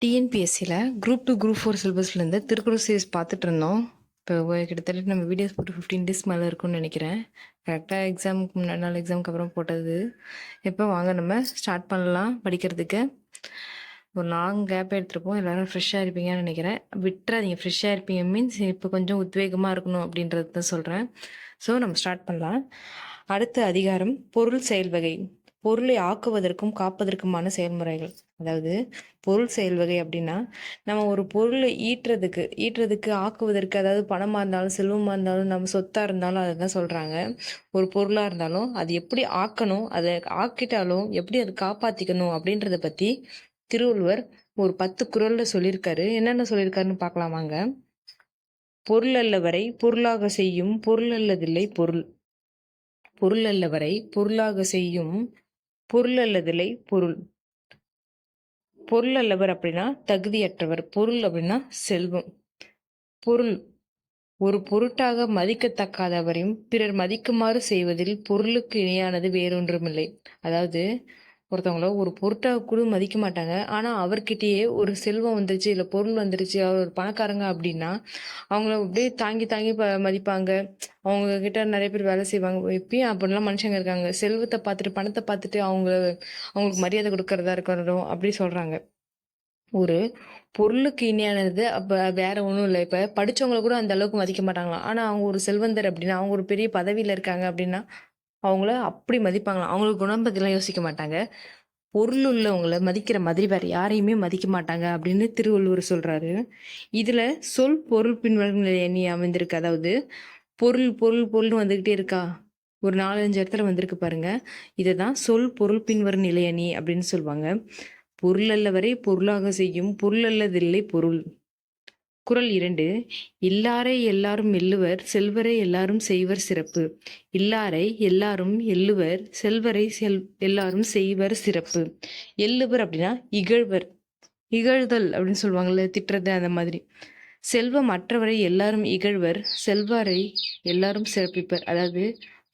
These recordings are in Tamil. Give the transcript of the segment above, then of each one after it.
டிஎன்பிஎஸ்சியில் குரூப் 2 குரூப் 4 சிலபஸ்லேருந்து திருக்குறள் சீரிஸ் பார்த்துட்டு இருந்தோம். இப்போ கிட்டத்தட்ட நம்ம வீடியோஸ் போட்டு 15 டேஸ் மேலே இருக்கும்னு நினைக்கிறேன். கரெக்டாக எக்ஸாமுக்கு முன்னாடி நாள் எக்ஸாமுக்கு அப்புறம் போட்டது. இப்போ வாங்க நம்ம ஸ்டார்ட் பண்ணலாம் படிக்கிறதுக்கு. ஒரு லாங் கேப் எடுத்துருப்போம். எல்லோரும் ஃப்ரெஷ்ஷாக இருப்பீங்கன்னு நினைக்கிறேன். விட்டுறாதீங்க, ஃப்ரெஷ்ஷாக இருப்பீங்க மீன்ஸ் இப்போ கொஞ்சம் உத்வேகமாக இருக்கணும் அப்படின்றது தான் சொல்கிறேன். ஸோ நம்ம ஸ்டார்ட் பண்ணலாம். அடுத்த அதிகாரம் பொருள் செயல் வகை. பொருளை ஆக்குவதற்கும் காப்பதற்குமான செயல்முறைகள். அதாவது பொருள் செயல் வகை அப்படின்னா நம்ம ஒரு பொருளை ஈட்டுறதுக்கு ஆக்குவதற்கு, அதாவது பணமாக இருந்தாலும் செல்வமாக இருந்தாலும் நம்ம சொத்தாக இருந்தாலும் அதை தான் சொல்கிறாங்க. ஒரு பொருளாக இருந்தாலும் அது எப்படி ஆக்கணும், அதை ஆக்கிட்டாலும் எப்படி அதை காப்பாற்றிக்கணும் அப்படின்றத பற்றி திருவள்ளுவர் ஒரு 10 குறளில் சொல்லியிருக்காரு. என்னென்ன சொல்லியிருக்காருன்னு பார்க்கலாமாங்க. பொருள் அல்ல வரை பொருளாக செய்யும் பொருள் அல்லதில்லை பொருள். பொருள் அல்ல வரை பொருளாக செய்யும் பொருள் அல்லதில்லை பொருள். பொருள் அல்லவர் அப்படின்னா தகுதியற்றவர். பொருள் அப்படின்னா செல்வம். பொருள் ஒரு பொருட்டாக மதிக்கத்தக்காதவரையும் பிறர் மதிக்குமாறு செய்வதில் பொருளுக்கு இணையானது வேறொன்றுமில்லை. அதாவது ஒருத்தவங்கள ஒரு பொருட்டாக கூட மதிக்க மாட்டாங்க. ஆனால் அவர்கிட்டயே ஒரு செல்வம் வந்துருச்சு, இல்லை பொருள் வந்துருச்சு, அவர் ஒரு பணக்காரங்க அப்படின்னா அவங்கள அப்படியே தாங்கி தாங்கி மதிப்பாங்க. அவங்க கிட்ட நிறைய பேர் வேலை செய்வாங்க. இப்பயும் அப்படிலாம் மனுஷங்க இருக்காங்க. செல்வத்தை பார்த்துட்டு பணத்தை பார்த்துட்டு அவங்களுக்கு மரியாதை கொடுக்கறதா இருக்கட்டும் அப்படி சொல்கிறாங்க. ஒரு பொருளுக்கு இணையானது அப்போ வேற ஒன்றும் இல்லை. இப்போ படித்தவங்களை கூட அந்த அளவுக்கு மதிக்க மாட்டாங்களாம். ஆனால் அவங்க ஒரு செல்வந்தர் அப்படின்னா, அவங்க ஒரு பெரிய பதவியில் இருக்காங்க அப்படின்னா அவங்கள அப்படி மதிப்பாங்களாம். அவங்களுக்கு குணம் பற்றிலாம் யோசிக்க மாட்டாங்க. பொருள் உள்ளவங்களை மதிக்கிற மாதிரி வேற யாரையுமே மதிக்க மாட்டாங்க அப்படின்னு திருவள்ளுவர் சொல்றாரு. இதுல சொல் பொருள் பின்வரும் எண்ணி அமைந்திருக்கு. அதாவது பொருள் பொருள் பொருள்னு வந்துகிட்டே இருக்கா, ஒரு 4-5 இடத்துல வந்திருக்கு பாருங்க. இதைதான் சொல் பொருள் பின்வரும் நிலையணி அப்படின்னு சொல்லுவாங்க. பொருள் அல்ல வரை பொருளாக செய்யும் பொருள் அல்லதில்லை பொருள். குறள் 2. இல்லாரை எல்லாரும் எள்ளுவர் செல்வரை எல்லாரும் செய்வர் சிறப்பு. இல்லாரை எல்லாரும் எள்ளுவர் செல்வரை எல்லாரும் செய்வர் சிறப்பு. எள்ளுவர் அப்படின்னா இகழ்வர், இகழ்தல் அப்படின்னு சொல்லுவாங்கல்ல, திட்டுறது அந்த மாதிரி. செல்வம் மற்றவரை எல்லாரும் இகழ்வர் செல்வரை எல்லாரும் சிறப்பிப்பர். அதாவது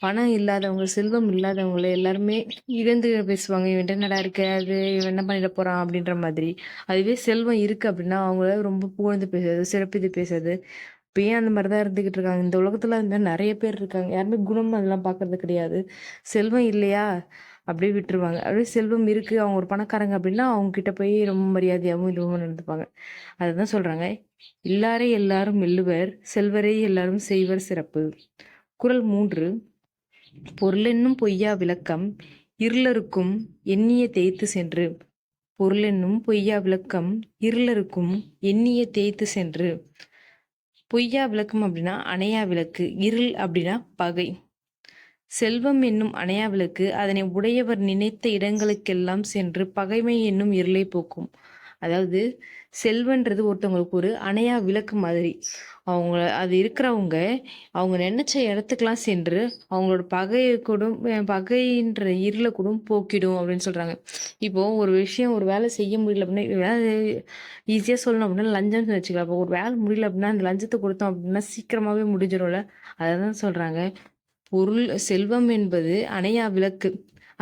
பணம் இல்லாதவங்க, செல்வம் இல்லாதவங்கள எல்லாருமே இகழ்ந்து பேசுவாங்க. இவன்ட்ட என்னடா இருக்கு, அது இவன் என்ன பண்ணிட போறான் அப்படின்ற மாதிரி. அதுவே செல்வம் இருக்கு அப்படின்னா அவங்கள ரொம்ப புகழ்ந்து பேசுறது, சிறப்பித்து பேசுறது. இப்போ ஏன் அந்த மாதிரி தான் இருந்துகிட்டு இருக்காங்க இந்த உலகத்துல. இந்த நிறைய பேர் இருக்காங்க, யாருமே குணம் அதெல்லாம் பார்க்கறது கிடையாது. செல்வம் இல்லையா அப்படியே விட்டுருவாங்க. அப்படியே செல்வம் இருக்கு, அவங்க ஒரு பணக்காரங்க அப்படின்னா அவங்க கிட்ட போய் ரொம்ப மரியாதையாகவும் இதுவும் நடந்துப்பாங்க. அதுதான் சொல்றாங்க, எல்லாரே எல்லாரும் எள்ளுவர் செல்வரை எல்லாரும் செய்வர் சிறப்பு. குறள் 3. பொருளென்னும் பொய்யா விளக்கம் இருளருக்கும் எண்ணிய தேய்த்து சென்று. பொருளென்னும் பொய்யா விளக்கம் இருளருக்கும் எண்ணிய தேய்த்து சென்று. பொய்யா விளக்கம் அப்படின்னா அணையா விளக்கு, இருள் அப்படின்னா பகை. செல்வம் என்னும் அணையா விளக்கு அதனை உடையவர் நினைத்த இடங்களுக்கெல்லாம் சென்று பகைமை என்னும் இருளை போக்கும். அதாவது செல்வன்றது ஒருத்தவங்களுக்கு ஒரு அணையா விளக்கு மாதிரி. அவங்க அது இருக்கிறவங்க அவங்க நினைச்ச இடத்துக்கெல்லாம் சென்று அவங்களோட பகையை கூட, பகைன்ற இருளை கூட போக்கிடும் அப்படின்னு சொல்றாங்க. இப்போ ஒரு விஷயம், ஒரு வேலை செய்ய முடியல அப்படின்னா, வேலை ஈஸியாக சொல்லணும் அப்படின்னா லஞ்சம்னு வச்சுக்கலாம். இப்போ ஒரு வேலை முடியல அப்படின்னா அந்த லஞ்சத்தை கொடுத்தோம் அப்படின்னா சீக்கிரமாவே முடிஞ்சிடும்ல. அதை தான் சொல்றாங்க, பொருள் செல்வம் என்பது அணையா விளக்கு.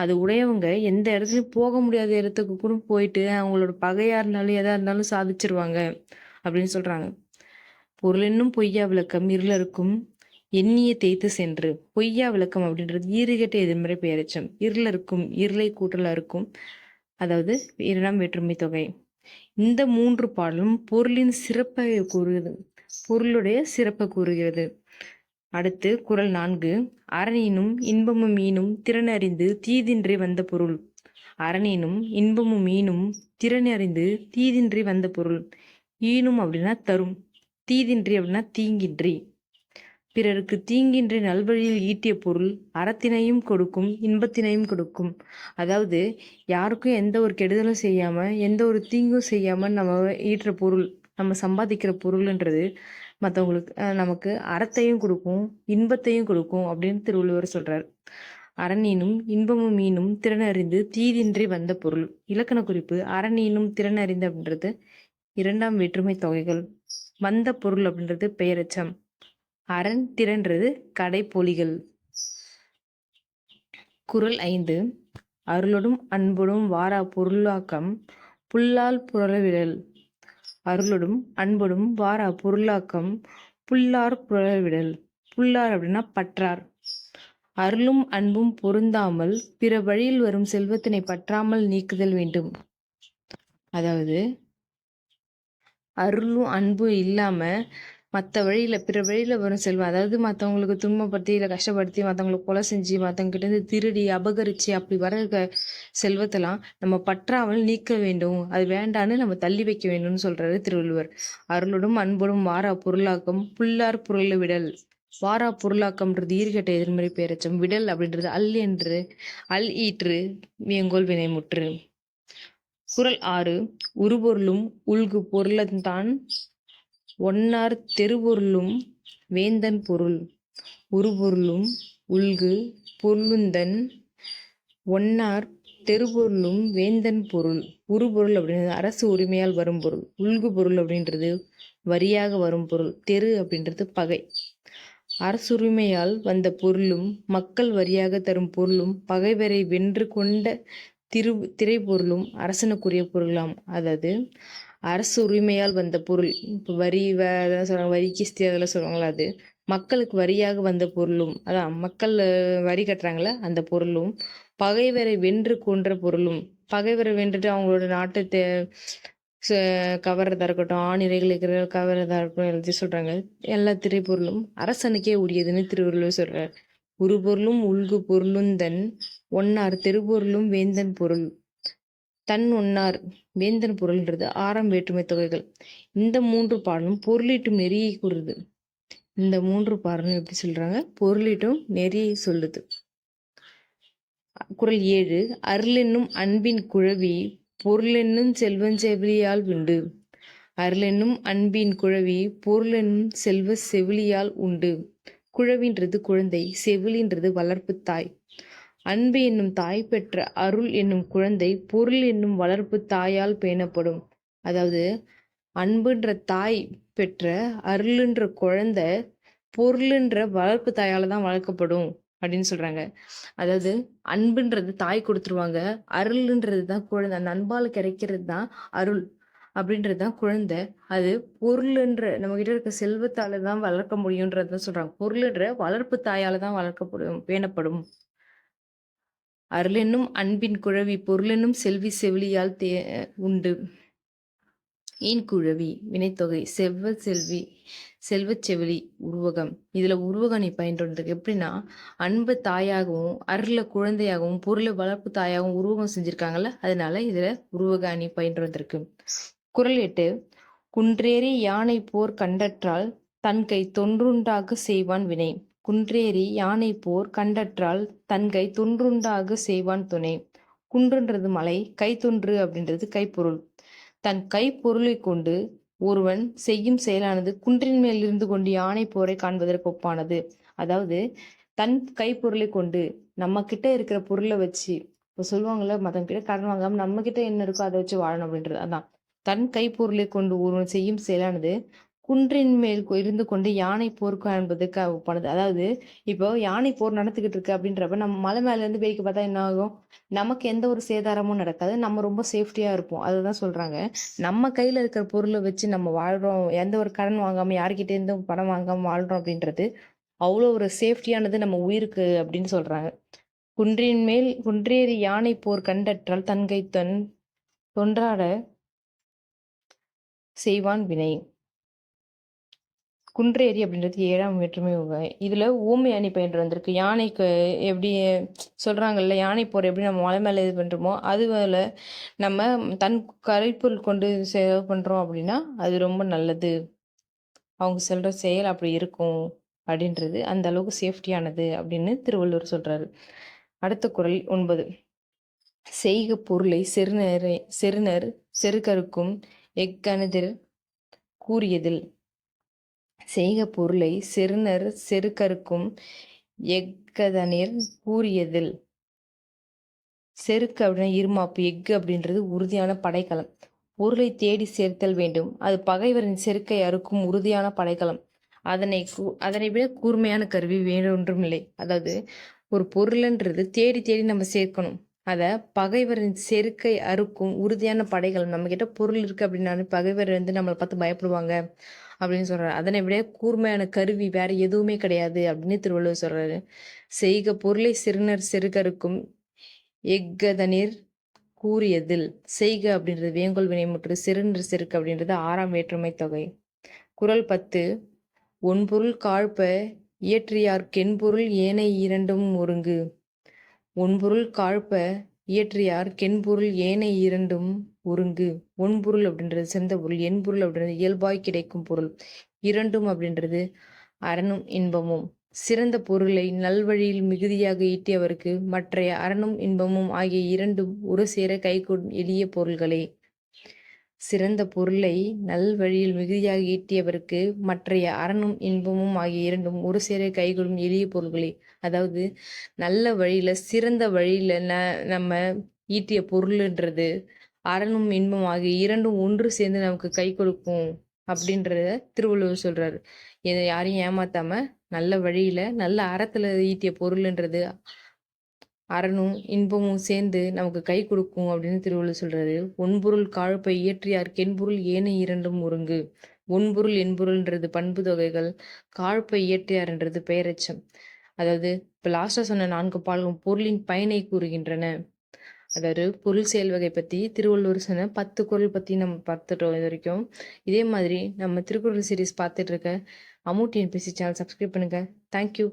அது உடையவங்க எந்த இடத்துலையும் போக முடியாத இடத்துக்கு கூட போயிட்டு அவங்களோட பகையா இருந்தாலும் எதா இருந்தாலும் சாதிச்சிருவாங்க அப்படின்னு சொல்றாங்க. பொருள் என்னும் பொய்யா விளக்கம் இருளருக்கும் எண்ணிய தேய்த்து சென்று. பொய்யா விளக்கம் அப்படின்றது ஈறுகெட்ட எதிர்மறை பெயரெச்சம். இருளருக்கும் இருளை கூட்டலா இருக்கும், அதாவது 2ஆம் வேற்றுமை தொகை. இந்த 3 பாடலும் பொருளின் சிறப்பை கூறுகிறது, பொருளுடைய சிறப்பை கூறுகிறது. அடுத்து குறள் 4. அரணினும் இன்பமும் மீனும் திறனறிந்து தீதின்றி வந்த பொருள். அரணினும் இன்பமும் மீனும் திறனறிந்து தீதின்றி வந்த பொருள். ஈனும் அப்படின்னா தரும், தீதின்றி அப்படின்னா தீங்கின்றி. பிறருக்கு தீங்கின்றி நல்வழியில் ஈட்டிய பொருள் அறத்தினையும் கொடுக்கும் இன்பத்தினையும் கொடுக்கும். அதாவது யாருக்கும் எந்த ஒரு கெடுதலும் செய்யாம எந்த ஒரு தீங்கும் செய்யாம நம்ம ஈட்டுற பொருள், நம்ம சம்பாதிக்கிற பொருள்ன்றது மற்றவங்களுக்கு நமக்கு அறத்தையும் கொடுக்கும் இன்பத்தையும் கொடுக்கும் அப்படின்னு திருவள்ளுவர் சொல்றார். அறனீனும் இன்பமும் மீனும் திறனறிந்து தீதின்றி வந்த பொருள். இலக்கண குறிப்பு, அறனீனும் திறனறிந்து அப்படின்றது 2ஆம் வேற்றுமை தொகைகள். வந்த பொருள் அப்படின்றது பெயரெச்சம். அரண் திறன்றது கடைப்பொலிகள். குறள் 5. அருளோடும் அன்போடும் வாரா பொருளாக்கம் புல்லால் புரளவிடல். அருளொடும் அன்பொடும் வாரா பொருளாக்கம் புல்லார் புலவிடல். புல்லார் அப்படின்னா பற்றார். அருளும் அன்பும் பொருந்தாமல் பிற வழியில் வரும் செல்வத்தினை பற்றாமல் நீக்குதல் வேண்டும். அதாவது அருளும் அன்பும் இல்லாம மற்ற வழியில பிற வழியில வரும் செல்வம், அதாவது மற்றவங்களுக்கு துன்பப்படுத்தி இல்லை கஷ்டப்படுத்தி மற்றவங்களுக்கு கொலை செஞ்சு மற்றவங்க கிட்ட இருந்து திருடி அபகரிச்சு அப்படி வர செல்வத்தெல்லாம் நம்ம பற்றாமல் நீக்க வேண்டும், அது வேண்டான்னு நம்ம தள்ளி வைக்க வேண்டும்னு சொல்றாரு திருவள்ளுவர். அருளோடும் அன்போடும் வாரா பொருளாக்கம் புல்லார் புரள விடல். வாரா பொருளாக்கம்ன்றது ஈர்கட்ட எதிர்மறை பேரச்சம். விடல் அப்படின்றது அல் என்று அல் ஈற்று வியங்கோல் வினைமுற்று. குறள் 6. உருபொருளும் உள்கு பொருளந்தான் ஒன்னார் தெருபொருளும் வேந்தன் பொருள். உருபொருளும் உள்கு பொருளுந்தன் ஒன்னார் தெருபொருளும் வேந்தன் பொருள். உருபொருள் அப்படின்றது அரசு உரிமையால் வரும் பொருள். உள்கு பொருள் அப்படின்றது வரியாக வரும் பொருள். தெரு அப்படின்றது பகை. அரசுரிமையால் வந்த பொருளும் மக்கள் வரியாக தரும் பொருளும் பகைவரை வென்று கொண்ட திரைப்பொருளும் அரசனுக்குரிய பொருளாம். அதாவது அரசு உரிமையால் வந்த பொருள், இப்போ வரி அதெல்லாம் சொல்கிறாங்க, வரி கிஸ்தி அதெல்லாம் சொல்லுவாங்களா, அது மக்களுக்கு வரியாக வந்த பொருளும், அதான் மக்கள் வரி கட்டுறாங்களே அந்த பொருளும் பகைவரை வென்று கொன்ற பொருளும். பகைவரை வென்றுட்டு அவங்களோட நாட்டை கவர்றதா இருக்கட்டும், ஆணிரைகள் கவர்றதா இருக்கட்டும், எல்லாத்தையும் சொல்றாங்க. எல்லா திரைப்பொருளும் அரசனுக்கே உரியதுன்னு திருவள்ளுவர் சொல்றார். உருபொருளும் உள்கு பொருளுந்தன் ஒன்னார் தெருபொருளும் வேந்தன் பொருள். தன் ஒன்னார் வேந்தன் பொருள்ன்றது ஆறாம் வேற்றுமை தொகைகள். இந்த 3 பாடலும் பொருளீட்டும் நெறியை கூறுது. இந்த 3 பாடலும் எப்படி சொல்றாங்க? பொருளீட்டும் நெறியை சொல்லுது. குறள் 7. அருளென்னும் அன்பின் குழவி பொருளென்னும் செல்வஞ்செவிலியால் உண்டு. அருளென்னும் அன்பின் குழவி பொருளென்னும் செல்வ செவிலியால் உண்டு. குழவின்றது குழந்தை, செவிலின்றது வளர்ப்பு தாய். அன்பு என்னும் தாய் பெற்ற அருள் என்னும் குழந்தை பொருள் என்னும் வளர்ப்பு தாயால் பேணப்படும். அதாவது அன்புன்ற தாய் பெற்ற அருள்ன்ற குழந்தை பொருள்ன்ற வளர்ப்பு தாயால தான் வளர்க்கப்படும் அப்படின்னு சொல்றாங்க. அதாவது அன்புன்றது தாய் கொடுத்துருவாங்க, அருள்ன்றது தான் குழந்தை. அந்த அன்பால் கிடைக்கிறது தான் அருள் அப்படின்றது தான் குழந்தை. அது பொருள்ன்ற நம்ம கிட்ட இருக்க செல்வத்தால தான் வளர்க்க முடியும்ன்றதான் சொல்றாங்க. பொருள்ன்ற வளர்ப்பு தாயால தான் வளர்க்கப்படும், பேணப்படும். அருளென்னும் அன்பின் குழவி பொருளென்னும் செல்வி செவிலியால் உண்டு. ஈன்குழவி வினைத்தொகை செல்வ செல்வி செல்வச் செவிலி உருவகம். இதுல உருவகணி பயின்று வந்திருக்கு. எப்படின்னா அன்பு தாயாகவும் அருள குழந்தையாகவும் பொருளை வளர்ப்பு தாயாகவும் உருவகம் செஞ்சிருக்காங்கல்ல, அதனால இதுல உருவக அணி பயின்று வந்திருக்கு. குறள் 8. குன்றேறி யானை போர் கண்டற்றால் தன்கை தொன்றுண்டாக செய்வான் வினை. குன்றேறி யானை போர் கண்டற்றால் தன்கை தொன்றுண்டாக செய்வான் துணை. குன்றுன்றது மலை, கைத்தொன்று அப்படின்றது கைப்பொருள். தன் கைப்பொருளை கொண்டு ஒருவன் செய்யும் செயலானது குன்றின் மேல் இருந்து கொண்டு யானை போரை காண்பதற்கு ஒப்பானது. அதாவது தன் கைப்பொருளை கொண்டு நம்ம கிட்ட இருக்கிற பொருளை வச்சு, இப்போ சொல்லுவாங்கல்ல மத்தவங்க கிட்ட கடன் வாங்காம நம்ம கிட்ட என்ன இருக்கோ அதை வச்சு வாழணும் அப்படின்றது. அதான் தன் கைப்பொருளை கொண்டு ஒருவன் செய்யும் செயலானது குன்றின் மேல் இருந்து கொண்டு யானை போருக்கு என்பதுக்கு ஒப்பானது. அதாவது இப்போ யானை போர் நடந்துகிட்டு இருக்கு அப்படின்றப்ப நம்ம மலை மேல இருந்து வேடிக்கை பார்த்தா என்ன ஆகும்? நமக்கு எந்த ஒரு சேதாரமும் நடக்காது, நம்ம ரொம்ப சேஃப்டியா இருப்போம். அதுதான் சொல்றாங்க. நம்ம கையில இருக்கிற பொருளை வச்சு நம்ம வாழ்றோம், எந்த ஒரு கடன் வாங்காம யார்கிட்ட இருந்து பணம் வாங்காம வாழ்றோம் அப்படின்றது அவ்வளோ ஒரு சேஃப்டியானது நம்ம உயிருக்கு அப்படின்னு சொல்றாங்க. குன்றின் மேல் குன்றேறி யானை போர் கண்டற்றால் தன்கை தொன்றாட செய்வான் வினை. குன்றேறி அப்படின்றது 7ஆம் வேற்றுமை வகை. இதுல ஊமை அணி பயின்று வந்திருக்கு. யானைக்கு எப்படி சொல்றாங்கல்ல, யானை போர் எப்படி நம்ம மலை மேல இது பண்றோமோ அதுல நம்ம தன் கரைப்பொருள் கொண்டு சேவை பண்றோம் அப்படின்னா அது ரொம்ப நல்லது, அவங்க சொல்ற செயல் அப்படி இருக்கும் அப்படின்றது அந்த அளவுக்கு சேஃப்டியானது அப்படின்னு திருவள்ளுவர் சொல்றாரு. அடுத்த குறள் 9. செய்க பொருளை செருணர் செருக்கருக்கும் எக்கணுதில் கூறியதில். செய்க பொருளை செருணர் செருக்கருக்கும் எக்கதனில் கூறியதில். செருக்கு அப்படின்னா இருமாப்பு, எஃகு அப்படின்றது உறுதியான படைக்கலம். பொருளை தேடி சேர்த்தல் வேண்டும், அது பகைவரின் செருக்கை அறுக்கும் உறுதியான படைக்கலம். அதனை விட கூர்மையான கருவி வேறொன்றும் இல்லை. அதாவது ஒரு பொருள்ன்றது தேடி தேடி நம்ம சேர்க்கணும், அதை பகைவரின் செருக்கை அறுக்கும் உறுதியான படைகள். நம்மக்கிட்ட பொருள் இருக்குது அப்படின்னாலே பகைவர் வந்து நம்மளை பார்த்து பயப்படுவாங்க அப்படின்னு சொல்கிறார். அதனை விட கூர்மையான கருவி வேற எதுவுமே கிடையாது அப்படின்னு திருவள்ளுவர் சொல்கிறாரு. செய்க பொருளை சிறுநர் செருக்கறுக்கும் எஃகதனிர் கூறியதில். செய்க அப்படின்றது வேங்கோல் வினைமுற்று, சிறுநர் செருக்கு அப்படின்றது 6ஆம் வேற்றுமை தொகை. குறள் 10. ஒன்பொருள் காழ்ப்ப இயற்றியார் கென்பொருள் ஏனை இரண்டும் ஒருங்கு. ஒன்பொருள் காழ்ப்ப இயற்றியார் கென்பொருள் ஏனை இரண்டும் ஒருங்கு. ஒன்பொருள் அப்படின்றது சிறந்த பொருள், என்பொருள் அப்படின்றது இயல்பாய் கிடைக்கும் பொருள், இரண்டும் அப்படின்றது அரணும் இன்பமும். சிறந்த பொருளை நல்வழியில் மிகுதியாக ஈட்டியவருக்கு மற்றைய அரணும் இன்பமும் ஆகிய இரண்டும் ஒரு சேர கைகூடும் எளிய பொருள்களே. சிறந்த பொருளை நல்வழியில் மிகுதியாக ஈட்டியவருக்கு மற்றைய அரணும் இன்பமும் ஆகிய இரண்டும் ஒரு சேர கைகூடும் எளிய பொருள்களே. அதாவது நல்ல வழியில், சிறந்த வழியில் நம்ம ஈட்டிய பொருள்ன்றது அரணும் இன்பம் ஆகிய இரண்டும் ஒன்று சேர்ந்து நமக்கு கை கொடுக்கும் அப்படின்றத திருவள்ளுவர் சொல்கிறாரு. இதை யாரையும் ஏமாத்தாமல் நல்ல வழியில் நல்ல அறத்தில் ஈட்டிய பொருள்ன்றது அரணும் இன்பமும் சேர்ந்து நமக்கு கை கொடுக்கும் அப்படின்னு திருவள்ளுவர் சொல்கிறாரு. ஒன்பொருள் காழ்ப்பை இயற்றியார் கென்பொருள் ஏனை இரண்டும் ஒருங்கு. ஒன்பொருள் என்பொருள்ன்றது பண்பு தொகைகள், காழ்ப்பை இயற்றியார்ன்றது பெயரெச்சம். அதாவது இப்போ லாஸ்ட்டாக சொன்ன 4 பாடலும் பொருளின் பயனை கூறுகின்றன. அதாவது பொருள் செயல் வகை பற்றி திருவள்ளுவர் சொன்ன 10 குறள் பற்றி நம்ம பார்த்துட்டோம் இது வரைக்கும். இதே மாதிரி நம்ம திருக்குறள் சீரீஸ் பார்த்துட்டு இருக்க அம்மு டிஎன்பிஎஸ்சி சேனல் சப்ஸ்கிரைப் பண்ணுங்கள். தேங்க்யூ.